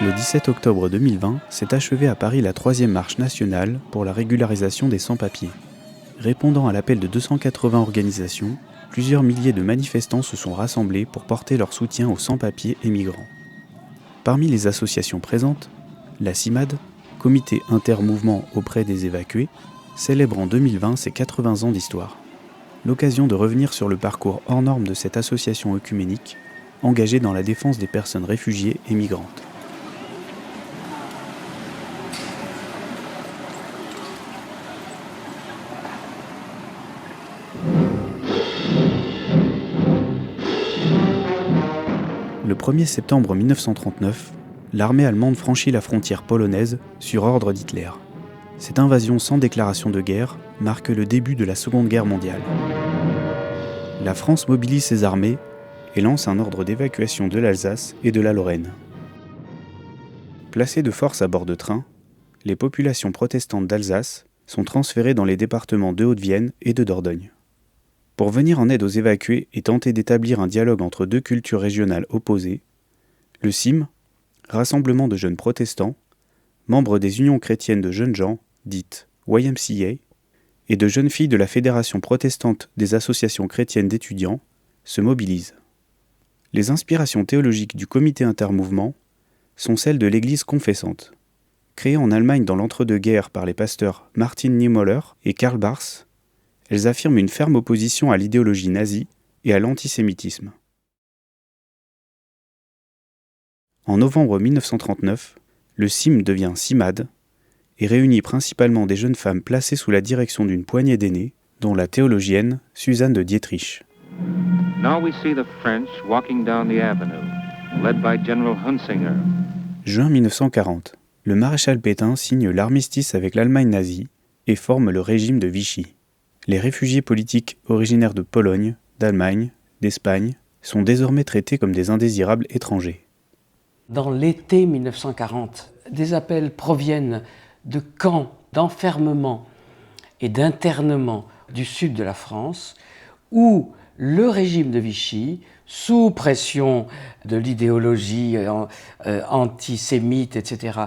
Le 17 octobre 2020 s'est achevée à Paris la 3e marche nationale pour la régularisation des sans-papiers. Répondant à l'appel de 280 organisations, plusieurs milliers de manifestants se sont rassemblés pour porter leur soutien aux sans-papiers et migrants. Parmi les associations présentes, la CIMAD, Comité intermouvement auprès des évacués, célèbre en 2020 ses 80 ans d'histoire. L'occasion de revenir sur le parcours hors norme de cette association œcuménique, engagée dans la défense des personnes réfugiées et migrantes. Le 1er septembre 1939, l'armée allemande franchit la frontière polonaise sur ordre d'Hitler. Cette invasion sans déclaration de guerre marque le début de la Seconde Guerre mondiale. La France mobilise ses armées et lance un ordre d'évacuation de l'Alsace et de la Lorraine. Placées de force à bord de trains, les populations protestantes d'Alsace sont transférées dans les départements de Haute-Vienne et de Dordogne. Pour venir en aide aux évacués et tenter d'établir un dialogue entre deux cultures régionales opposées, le CIM, Rassemblement de jeunes protestants, membre des unions chrétiennes de jeunes gens, dites YMCA, et de jeunes filles de la Fédération protestante des associations chrétiennes d'étudiants, se mobilise. Les inspirations théologiques du comité intermouvement sont celles de l'Église confessante. Créée en Allemagne dans l'entre-deux-guerres par les pasteurs Martin Niemöller et Karl Barth, elles affirment une ferme opposition à l'idéologie nazie et à l'antisémitisme. En novembre 1939, le CIM devient CIMAD et réunit principalement des jeunes femmes placées sous la direction d'une poignée d'aînés, dont la théologienne Suzanne de Dietrich. Now we see the French walking down the avenue, led by General Hunsinger. Juin 1940, le maréchal Pétain signe l'armistice avec l'Allemagne nazie et forme le régime de Vichy. Les réfugiés politiques originaires de Pologne, d'Allemagne, d'Espagne sont désormais traités comme des indésirables étrangers. Dans l'été 1940, des appels proviennent de camps d'enfermement et d'internement du sud de la France, où le régime de Vichy, sous pression de l'idéologie antisémite, etc.,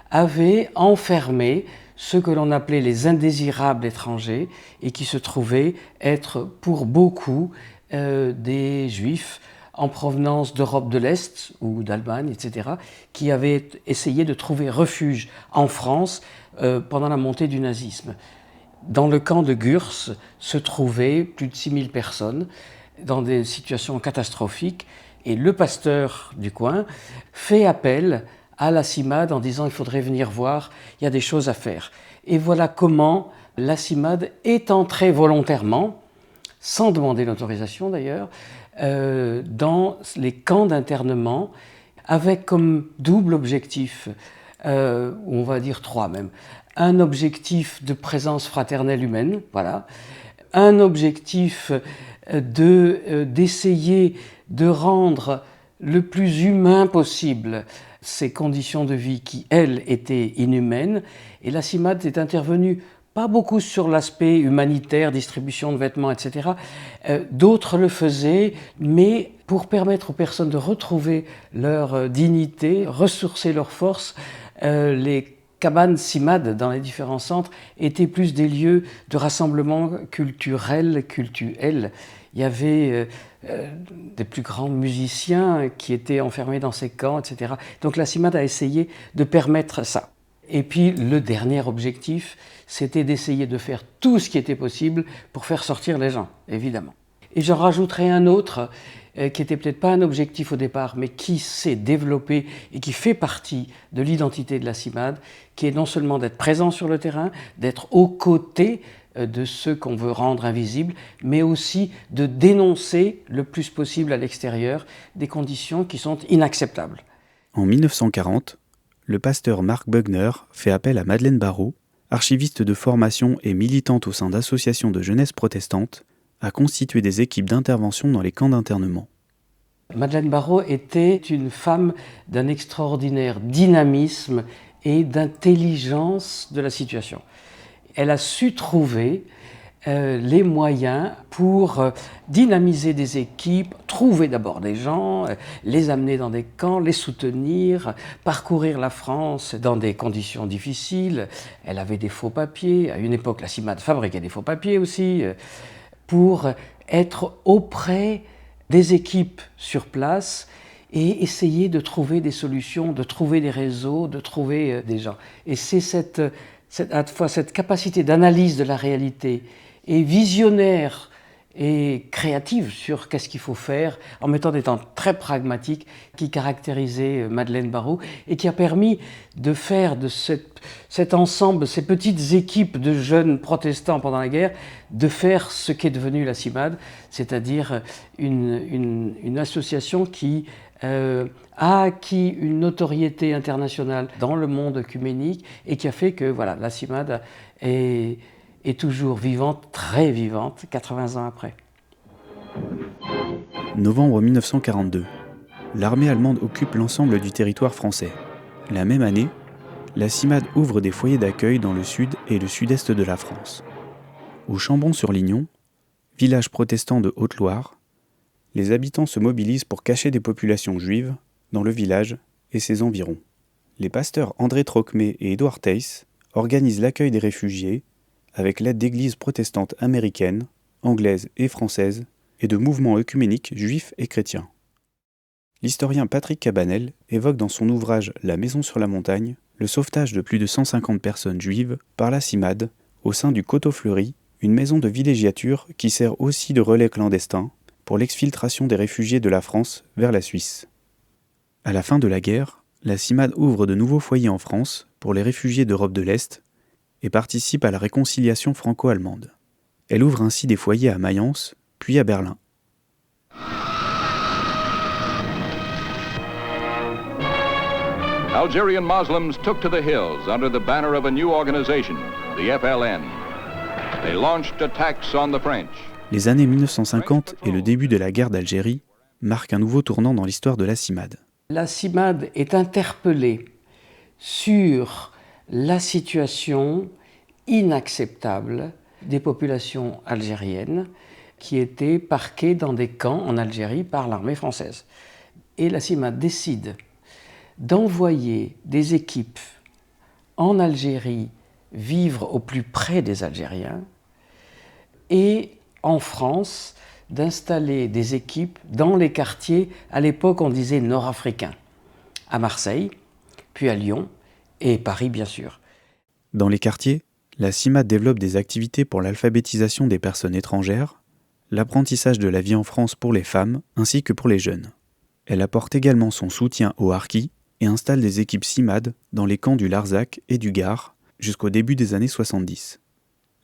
avait enfermé ceux que l'on appelait les indésirables étrangers et qui se trouvaient être pour beaucoup des juifs en provenance d'Europe de l'Est ou d'Allemagne, etc., qui avaient essayé de trouver refuge en France pendant la montée du nazisme. Dans le camp de Gurs se trouvaient plus de 6000 personnes dans des situations catastrophiques et le pasteur du coin fait appel à la CIMAD en disant « il faudrait venir voir, il y a des choses à faire ». Et voilà comment la CIMAD est entrée volontairement, sans demander l'autorisation d'ailleurs, dans les camps d'internement, avec comme double objectif, on va dire 3 même, un objectif de présence fraternelle humaine, voilà, un objectif d'essayer de rendre le plus humain possible ces conditions de vie qui, elles, étaient inhumaines. Et la CIMAD est intervenue pas beaucoup sur l'aspect humanitaire, distribution de vêtements, etc. D'autres le faisaient, mais pour permettre aux personnes de retrouver leur dignité, ressourcer leurs forces, les cabanes CIMAD dans les différents centres étaient plus des lieux de rassemblement culturel. Il y avait des plus grands musiciens qui étaient enfermés dans ces camps, etc. Donc la CIMAD a essayé de permettre ça. Et puis le dernier objectif, c'était d'essayer de faire tout ce qui était possible pour faire sortir les gens, évidemment. Et j'en rajouterai un autre qui n'était peut-être pas un objectif au départ, mais qui s'est développé et qui fait partie de l'identité de la CIMAD, qui est non seulement d'être présent sur le terrain, d'être aux côtés de ceux qu'on veut rendre invisibles, mais aussi de dénoncer le plus possible à l'extérieur des conditions qui sont inacceptables. En 1940, le pasteur Marc Bugner fait appel à Madeleine Barrault, archiviste de formation et militante au sein d'associations de jeunesse protestantes, à constituer des équipes d'intervention dans les camps d'internement. Madeleine Barrault était une femme d'un extraordinaire dynamisme et d'intelligence de la situation. Elle a su trouver les moyens pour dynamiser des équipes, trouver d'abord des gens, les amener dans des camps, les soutenir, parcourir la France dans des conditions difficiles. Elle avait des faux papiers. À une époque, la CIMAD fabriquait des faux papiers aussi, pour être auprès des équipes sur place et essayer de trouver des solutions, de trouver des réseaux, de trouver des gens. Et c'est à la fois cette capacité d'analyse de la réalité et visionnaire et créative sur qu'est-ce qu'il faut faire, en mettant des temps très pragmatiques, qui caractérisait Madeleine Barrot et qui a permis de faire de cet ensemble, ces petites équipes de jeunes protestants pendant la guerre, de faire ce qu'est devenu la CIMAD, c'est-à-dire une association qui a acquis une notoriété internationale dans le monde œcuménique et qui a fait que voilà, la CIMAD est toujours vivante, très vivante, 80 ans après. Novembre 1942. L'armée allemande occupe l'ensemble du territoire français. La même année, la CIMAD ouvre des foyers d'accueil dans le sud et le sud-est de la France. Au Chambon-sur-Lignon, village protestant de Haute-Loire, les habitants se mobilisent pour cacher des populations juives dans le village et ses environs. Les pasteurs André Trocmé et Édouard Theiss organisent l'accueil des réfugiés avec l'aide d'églises protestantes américaines, anglaises et françaises, et de mouvements œcuméniques juifs et chrétiens. L'historien Patrick Cabanel évoque dans son ouvrage La Maison sur la montagne le sauvetage de plus de 150 personnes juives par la CIMAD au sein du Coteau Fleuri, une maison de villégiature qui sert aussi de relais clandestin pour l'exfiltration des réfugiés de la France vers la Suisse. À la fin de la guerre, la CIMAD ouvre de nouveaux foyers en France pour les réfugiés d'Europe de l'Est et participe à la réconciliation franco-allemande. Elle ouvre ainsi des foyers à Mayence, puis à Berlin. Algerian Muslims took to the hills under the banner of a new organization, the FLN. They launched attacks on the French. Les années 1950 et le début de la guerre d'Algérie marquent un nouveau tournant dans l'histoire de la CIMAD. La CIMAD est interpellée sur la situation inacceptable des populations algériennes qui étaient parquées dans des camps en Algérie par l'armée française. Et la CIMAD décide d'envoyer des équipes en Algérie vivre au plus près des Algériens et en France d'installer des équipes dans les quartiers, à l'époque on disait nord-africains, à Marseille, puis à Lyon et Paris bien sûr. Dans les quartiers, la CIMAD développe des activités pour l'alphabétisation des personnes étrangères, l'apprentissage de la vie en France pour les femmes ainsi que pour les jeunes. Elle apporte également son soutien aux harkis et installe des équipes CIMAD dans les camps du Larzac et du Gard jusqu'au début des années 70.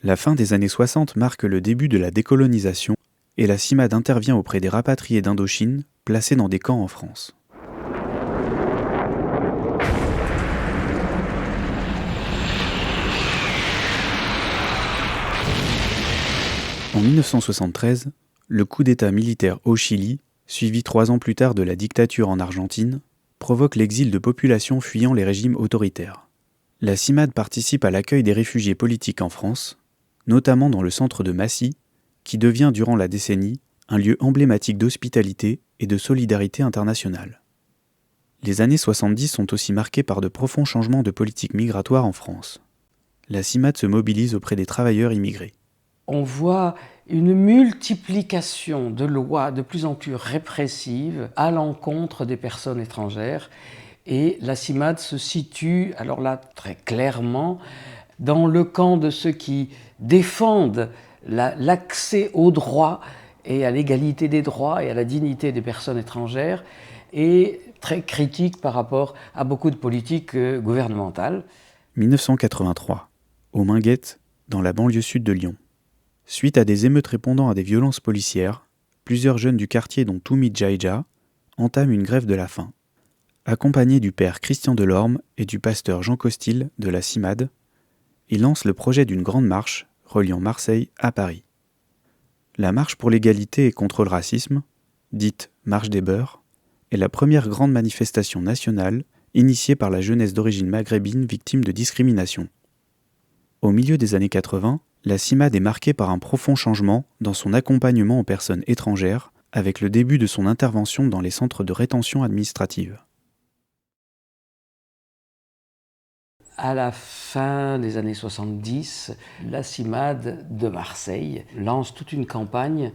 La fin des années 60 marque le début de la décolonisation et la CIMAD intervient auprès des rapatriés d'Indochine placés dans des camps en France. En 1973, le coup d'État militaire au Chili, suivi 3 ans plus tard de la dictature en Argentine, provoque l'exil de populations fuyant les régimes autoritaires. La CIMAD participe à l'accueil des réfugiés politiques en France, notamment dans le centre de Massy, qui devient durant la décennie un lieu emblématique d'hospitalité et de solidarité internationale. Les années 70 sont aussi marquées par de profonds changements de politique migratoire en France. La CIMAD se mobilise auprès des travailleurs immigrés. On voit une multiplication de lois de plus en plus répressives à l'encontre des personnes étrangères. Et la CIMAD se situe, alors là, très clairement, dans le camp de ceux qui défendent l'accès aux droits et à l'égalité des droits et à la dignité des personnes étrangères, et très critique par rapport à beaucoup de politiques gouvernementales. 1983, au Minguette, dans la banlieue sud de Lyon. Suite à des émeutes répondant à des violences policières, plusieurs jeunes du quartier dont Toumi Djaïdja entament une grève de la faim. Accompagnés du père Christian Delorme et du pasteur Jean Costil de la CIMAD, ils lancent le projet d'une grande marche reliant Marseille à Paris. La marche pour l'égalité et contre le racisme, dite Marche des Beurs, est la première grande manifestation nationale initiée par la jeunesse d'origine maghrébine victime de discrimination. Au milieu des années 80, La CIMAD est marquée par un profond changement dans son accompagnement aux personnes étrangères avec le début de son intervention dans les centres de rétention administrative. À la fin des années 70, la CIMAD de Marseille lance toute une campagne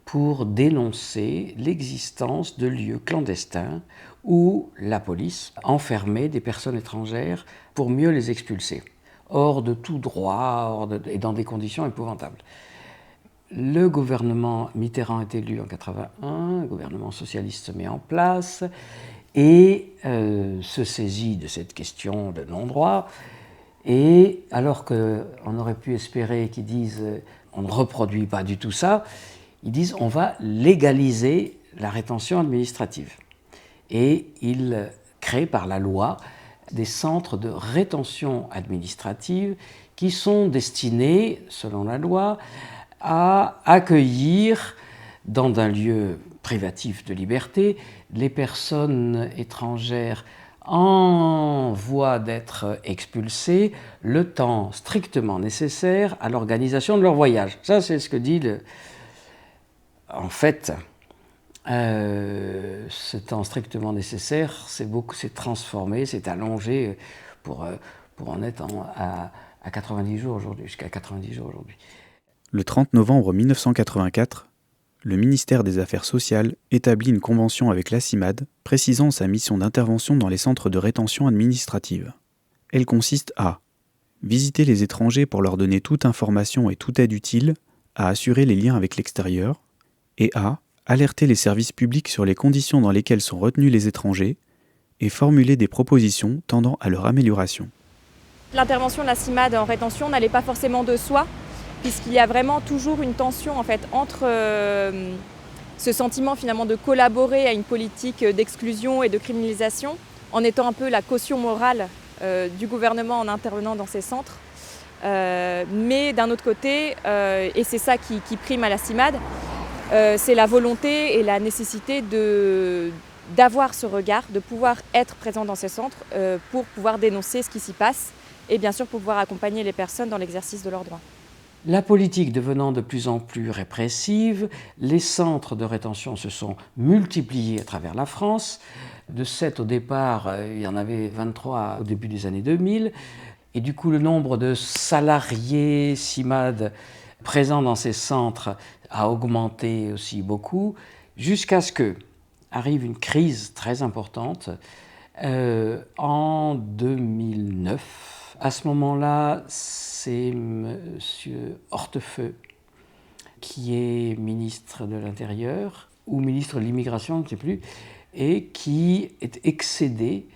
pour dénoncer l'existence de lieux clandestins où la police enfermait des personnes étrangères pour mieux les expulser, hors de tout droit et dans des conditions épouvantables. Le gouvernement Mitterrand est élu en 1981, le gouvernement socialiste se met en place et se saisit de cette question de non-droit. Et alors qu'on aurait pu espérer qu'ils disent on ne reproduit pas du tout ça, ils disent on va légaliser la rétention administrative. Et ils créent par la loi des centres de rétention administrative qui sont destinés, selon la loi, à accueillir dans un lieu privatif de liberté les personnes étrangères en voie d'être expulsées le temps strictement nécessaire à l'organisation de leur voyage. Ça, c'est ce que dit le... En fait, ce temps strictement nécessaire, c'est transformé, c'est allongé pour en être à 90 jours aujourd'hui, jusqu'à 90 jours aujourd'hui. Le 30 novembre 1984, le ministère des Affaires sociales établit une convention avec la CIMAD précisant sa mission d'intervention dans les centres de rétention administrative. Elle consiste à visiter les étrangers pour leur donner toute information et toute aide utile, à assurer les liens avec l'extérieur, et à alerter les services publics sur les conditions dans lesquelles sont retenus les étrangers et formuler des propositions tendant à leur amélioration. L'intervention de la CIMAD en rétention n'allait pas forcément de soi, puisqu'il y a vraiment toujours une tension en fait, entre ce sentiment finalement de collaborer à une politique d'exclusion et de criminalisation, en étant un peu la caution morale du gouvernement en intervenant dans ces centres. Mais d'un autre côté, et c'est ça qui prime à la CIMAD, c'est la volonté et la nécessité d'avoir ce regard, de pouvoir être présent dans ces centres pour pouvoir dénoncer ce qui s'y passe et bien sûr pour pouvoir accompagner les personnes dans l'exercice de leurs droits. La politique devenant de plus en plus répressive, les centres de rétention se sont multipliés à travers la France. De 7 au départ, il y en avait 23 au début des années 2000. Et du coup, le nombre de salariés CIMAD présents dans ces centres a augmenté aussi beaucoup, jusqu'à ce que arrive une crise très importante en 2009. À ce moment-là, c'est M. Hortefeux, qui est ministre de l'Intérieur, ou ministre de l'Immigration, je ne sais plus, et qui est excédé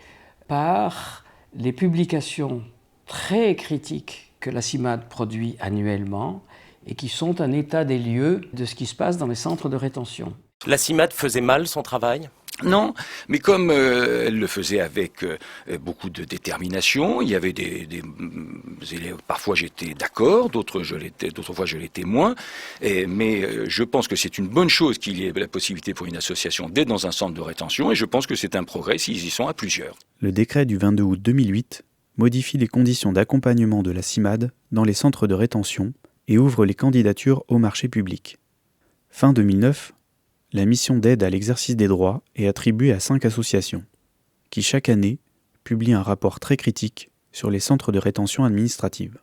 par les publications très critiques que la CIMAD produit annuellement et qui sont un état des lieux de ce qui se passe dans les centres de rétention. La CIMAD faisait mal son travail ? Non, mais comme elle le faisait avec beaucoup de détermination, il y avait des élèves, parfois j'étais d'accord, d'autres fois je l'étais moins, mais je pense que c'est une bonne chose qu'il y ait la possibilité pour une association d'être dans un centre de rétention, et je pense que c'est un progrès s'ils y sont à plusieurs. Le décret du 22 août 2008 modifie les conditions d'accompagnement de la CIMAD dans les centres de rétention et ouvre les candidatures au marché public. Fin 2009, la mission d'aide à l'exercice des droits est attribuée à 5 associations, qui chaque année publient un rapport très critique sur les centres de rétention administrative.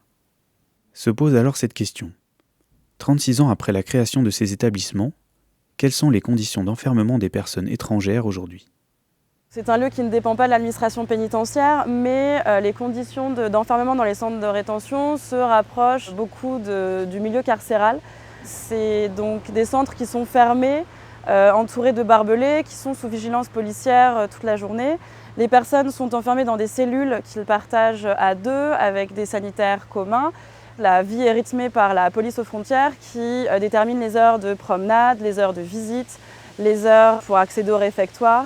Se pose alors cette question. 36 ans après la création de ces établissements, quelles sont les conditions d'enfermement des personnes étrangères aujourd'hui ? C'est un lieu qui ne dépend pas de l'administration pénitentiaire, mais les conditions d'enfermement dans les centres de rétention se rapprochent beaucoup du milieu carcéral. C'est donc des centres qui sont fermés, entourés de barbelés, qui sont sous vigilance policière toute la journée. Les personnes sont enfermées dans des cellules qu'ils partagent à deux avec des sanitaires communs. La vie est rythmée par la police aux frontières qui détermine les heures de promenade, les heures de visite, les heures pour accéder au réfectoire.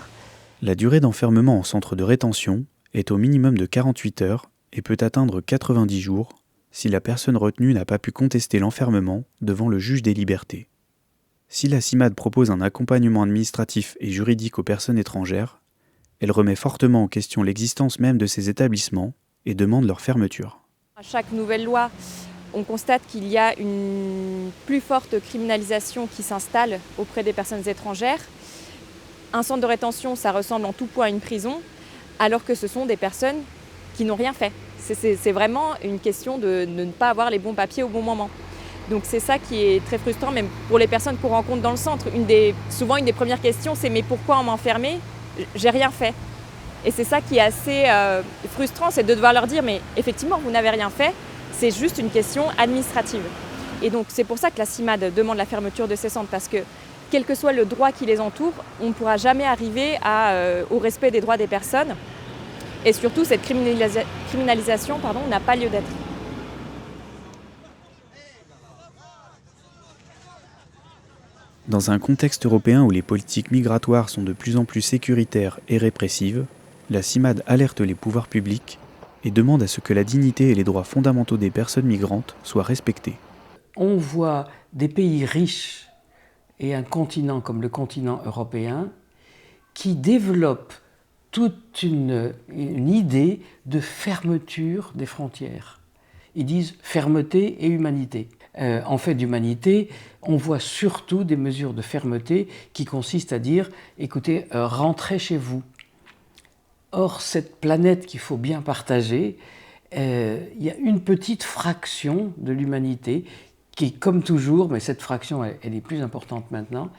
La durée d'enfermement en centre de rétention est au minimum de 48 heures et peut atteindre 90 jours si la personne retenue n'a pas pu contester l'enfermement devant le juge des libertés. Si la CIMAD propose un accompagnement administratif et juridique aux personnes étrangères, elle remet fortement en question l'existence même de ces établissements et demande leur fermeture. À chaque nouvelle loi on constate qu'il y a une plus forte criminalisation qui s'installe auprès des personnes étrangères. Un centre de rétention, ça ressemble en tout point à une prison, alors que ce sont des personnes qui n'ont rien fait. C'est vraiment une question de ne pas avoir les bons papiers au bon moment. Donc c'est ça qui est très frustrant, même pour les personnes qu'on rencontre dans le centre. Souvent, une des premières questions, c'est « mais pourquoi on m'a enfermé ? J'ai rien fait ». Et c'est ça qui est assez frustrant, c'est de devoir leur dire « mais effectivement, vous n'avez rien fait, c'est juste une question administrative ». Et donc c'est pour ça que la CIMAD demande la fermeture de ces centres, parce que quel que soit le droit qui les entoure, on ne pourra jamais arriver au respect des droits des personnes. Et surtout, cette criminalisation n'a pas lieu d'être. Dans un contexte européen où les politiques migratoires sont de plus en plus sécuritaires et répressives, la CIMAD alerte les pouvoirs publics et demande à ce que la dignité et les droits fondamentaux des personnes migrantes soient respectés. On voit des pays riches et un continent comme le continent européen qui développent toute une idée de fermeture des frontières. Ils disent fermeté et humanité. En fait d'humanité, on voit surtout des mesures de fermeté qui consistent à dire « écoutez, rentrez chez vous ». Or, cette planète qu'il faut bien partager, il y a une petite fraction de l'humanité qui, comme toujours, mais cette fraction elle est plus importante maintenant,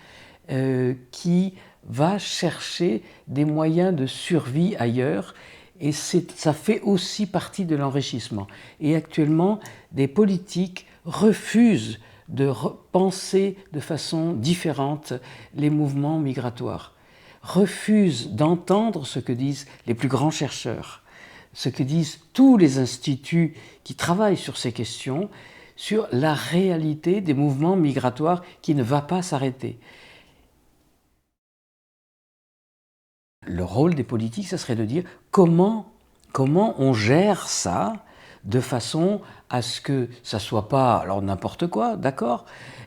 qui va chercher des moyens de survie ailleurs, et ça fait aussi partie de l'enrichissement. Et actuellement, des politiques refusent de penser de façon différente les mouvements migratoires, refusent d'entendre ce que disent les plus grands chercheurs, ce que disent tous les instituts qui travaillent sur ces questions, sur la réalité des mouvements migratoires qui ne va pas s'arrêter. Le rôle des politiques, ça serait de dire comment on gère ça de façon à ce que ça ne soit pas, alors n'importe quoi, d'accord,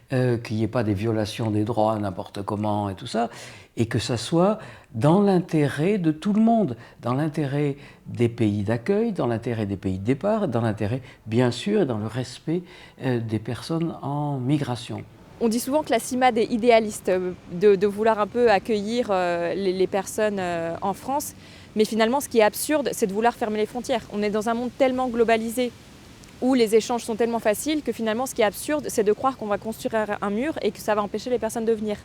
qu'il n'y ait pas des violations des droits n'importe comment et tout ça, et que ça soit dans l'intérêt de tout le monde, dans l'intérêt des pays d'accueil, dans l'intérêt des pays de départ, dans l'intérêt, bien sûr, et dans le respect des personnes en migration. On dit souvent que la CIMAD est idéaliste, de vouloir un peu accueillir les personnes en France, mais finalement ce qui est absurde, c'est de vouloir fermer les frontières. On est dans un monde tellement globalisé, où les échanges sont tellement faciles, que finalement ce qui est absurde, c'est de croire qu'on va construire un mur et que ça va empêcher les personnes de venir.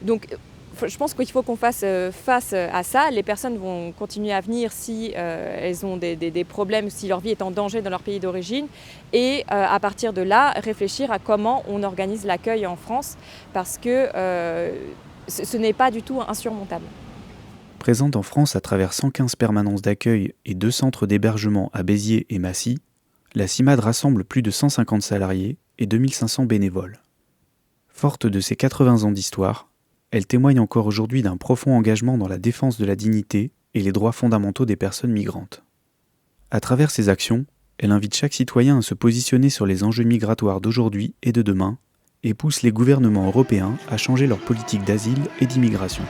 Donc je pense qu'il faut qu'on fasse face à ça. Les personnes vont continuer à venir si elles ont des problèmes, si leur vie est en danger dans leur pays d'origine. Et à partir de là, réfléchir à comment on organise l'accueil en France, parce que ce n'est pas du tout insurmontable. Présente en France à travers 115 permanences d'accueil et 2 centres d'hébergement à Béziers et Massy, la CIMAD rassemble plus de 150 salariés et 2500 bénévoles. Forte de ses 80 ans d'histoire, elle témoigne encore aujourd'hui d'un profond engagement dans la défense de la dignité et les droits fondamentaux des personnes migrantes. À travers ses actions, elle invite chaque citoyen à se positionner sur les enjeux migratoires d'aujourd'hui et de demain et pousse les gouvernements européens à changer leur politique d'asile et d'immigration.